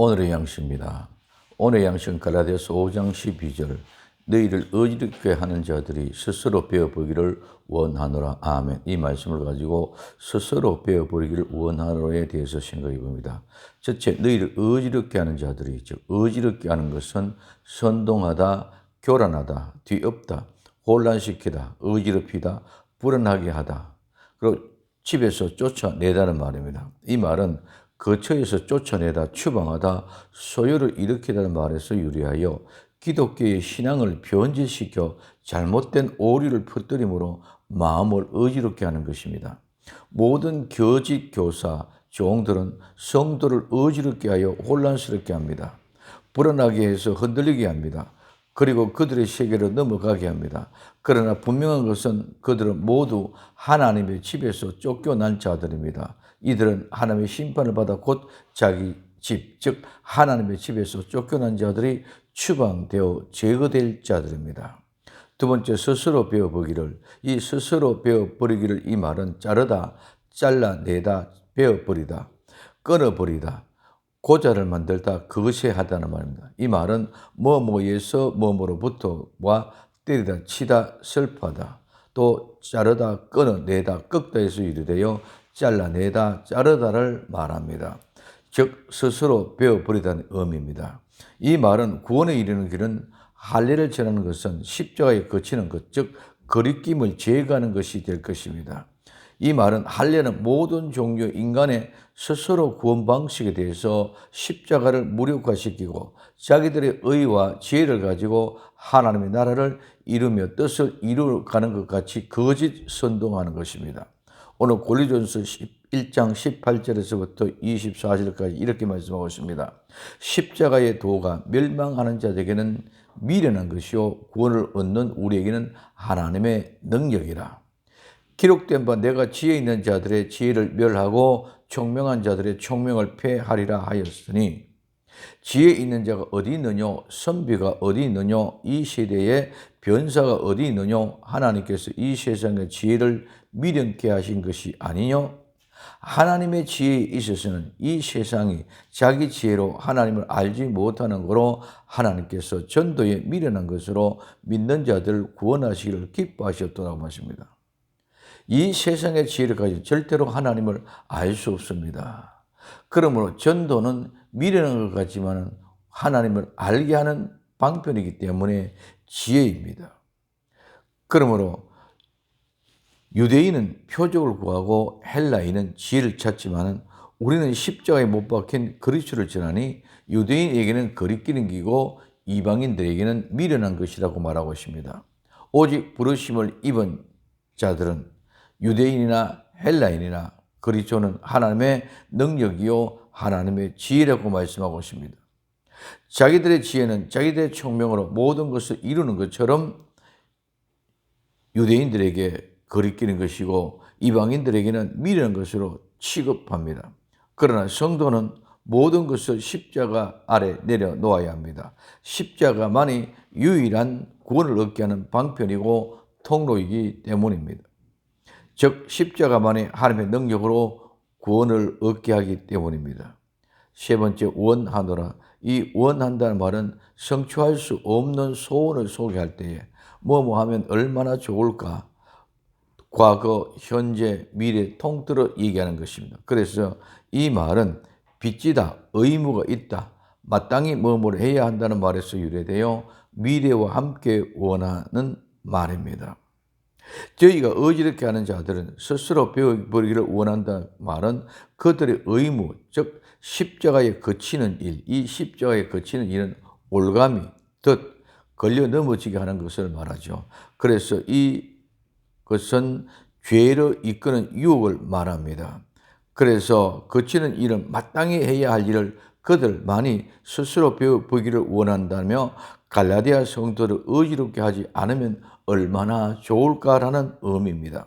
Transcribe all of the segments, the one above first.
오늘의 양식입니다. 오늘의 양식은 갈라디아서 5장 12절 너희를 어지럽게 하는 자들이 스스로 배워보기를 원하노라. 아멘. 이 말씀을 가지고 스스로 배워보기를 원하노라에 대해서 생각해 봅니다. 첫째, 너희를 어지럽게 하는 자들이, 즉 어지럽게 하는 것은 선동하다, 교란하다, 뒤엎다, 혼란시키다, 어지럽히다, 불안하게 하다, 그리고 집에서 쫓아내다는 말입니다. 이 말은 거처에서 쫓아내다, 추방하다, 소요를 일으키다는 말에서 유래하여 기독교의 신앙을 변질시켜 잘못된 오류를 퍼뜨림으로 마음을 어지럽게 하는 것입니다. 모든 교직 교사, 종들은 성도를 어지럽게 하여 혼란스럽게 합니다. 불안하게 해서 흔들리게 합니다. 그리고 그들의 세계로 넘어가게 합니다. 그러나 분명한 것은 그들은 모두 하나님의 집에서 쫓겨난 자들입니다. 이들은 하나님의 심판을 받아 곧 자기 집, 즉 하나님의 집에서 쫓겨난 자들이 추방되어 제거될 자들입니다. 두 번째, 스스로 배워보기를. 이 스스로 배워버리기를, 이 말은 자르다, 잘라내다, 베어버리다, 끊어버리다, 고자를 만들다, 그것이 하다는 말입니다. 이 말은 뭐뭐에서 뭐뭐로부터와 때리다, 치다, 슬퍼하다, 또 자르다, 끊어내다, 꺾다에서 유래되어 잘라내다, 자르다를 말합니다. 즉 스스로 베어버리다는 의미입니다. 이 말은 구원에 이르는 길은 할례를 전하는 것은 십자가에 거치는 것, 즉 거리낌을 제거하는 것이 될 것입니다. 이 말은 할례는 모든 종류 인간의 스스로 구원 방식에 대해서 십자가를 무력화시키고 자기들의 의와 지혜를 가지고 하나님의 나라를 이루며 뜻을 이루어가는 것 같이 거짓 선동하는 것입니다. 오늘 고린도전서 1장 18절에서부터 24절까지 이렇게 말씀하고 있습니다. 십자가의 도가 멸망하는 자들에게는 미련한 것이요 구원을 얻는 우리에게는 하나님의 능력이라. 기록된 바 내가 지혜 있는 자들의 지혜를 멸하고 총명한 자들의 총명을 폐하리라 하였으니, 지혜 있는 자가 어디 있느냐, 선비가 어디 있느냐, 이 세대에 변사가 어디 있느냐, 하나님께서 이 세상의 지혜를 미련케 하신 것이 아니냐. 하나님의 지혜에 있어서는 이 세상이 자기 지혜로 하나님을 알지 못하는 거로 하나님께서 전도에 미련한 것으로 믿는 자들을 구원하시기를 기뻐하셨다고 하십니다. 이 세상의 지혜를 가지고 절대로 하나님을 알 수 없습니다. 그러므로 전도는 미련한 것 같지만 하나님을 알게 하는 방편이기 때문에 지혜입니다. 그러므로 유대인은 표적을 구하고 헬라인은 지혜를 찾지만 우리는 십자가에 못 박힌 그리스도를 전하니 유대인에게는 거리끼는 기고 이방인들에게는 미련한 것이라고 말하고 있습니다. 오직 부르심을 입은 자들은 유대인이나 헬라인이나 그리스도는 하나님의 능력이요 하나님의 지혜라고 말씀하고 있습니다. 자기들의 지혜는 자기들의 총명으로 모든 것을 이루는 것처럼 유대인들에게 거리끼는 것이고 이방인들에게는 미련한 것으로 취급합니다. 그러나 성도는 모든 것을 십자가 아래 내려놓아야 합니다. 십자가만이 유일한 구원을 얻게 하는 방편이고 통로이기 때문입니다. 즉 십자가만이 하나님의 능력으로 구원을 얻게 하기 때문입니다. 세 번째, 원하노라. 이 원한다는 말은 성취할 수 없는 소원을 소개할 때에 뭐뭐 하면 얼마나 좋을까, 과거, 현재, 미래 통틀어 얘기하는 것입니다. 그래서 이 말은 빚지다, 의무가 있다, 마땅히 뭐뭐를 해야 한다는 말에서 유래되어 미래와 함께 원하는 말입니다. 저희가 어지럽게 하는 자들은 스스로 배워버리기를 원한다는 말은 그들의 의무, 즉 십자가에 거치는 일, 이 십자가에 거치는 일은 올가미, 덫, 걸려 넘어지게 하는 것을 말하죠. 그래서 이것은 죄로 이끄는 유혹을 말합니다. 그래서 거치는 일은 마땅히 해야 할 일을 그들만이 스스로 배워보기를 원한다며 갈라디아 성도를 어지럽게 하지 않으면 얼마나 좋을까라는 의미입니다.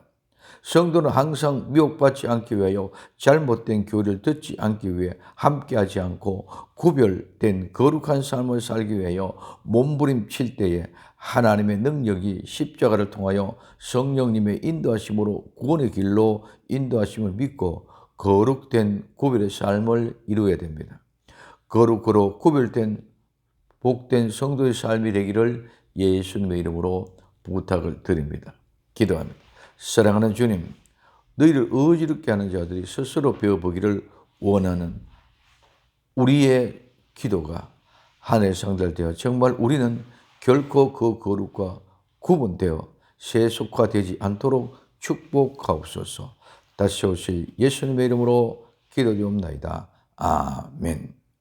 성도는 항상 미혹받지 않기 위하여 잘못된 교리를 듣지 않기 위해 함께하지 않고 구별된 거룩한 삶을 살기 위하여 몸부림칠 때에 하나님의 능력이 십자가를 통하여 성령님의 인도하심으로 구원의 길로 인도하심을 믿고 거룩된 구별의 삶을 이루어야 됩니다. 거룩으로 구별된 복된 성도의 삶이 되기를 예수님의 이름으로 부탁을 드립니다. 기도합니다. 사랑하는 주님, 너희를 어지럽게 하는 자들이 스스로 배워보기를 원하는 우리의 기도가 하늘에 상달되어 정말 우리는 결코 그 거룩과 구분되어 세속화되지 않도록 축복하옵소서. 다시 오실 예수님의 이름으로 기도드리옵나이다. 아멘.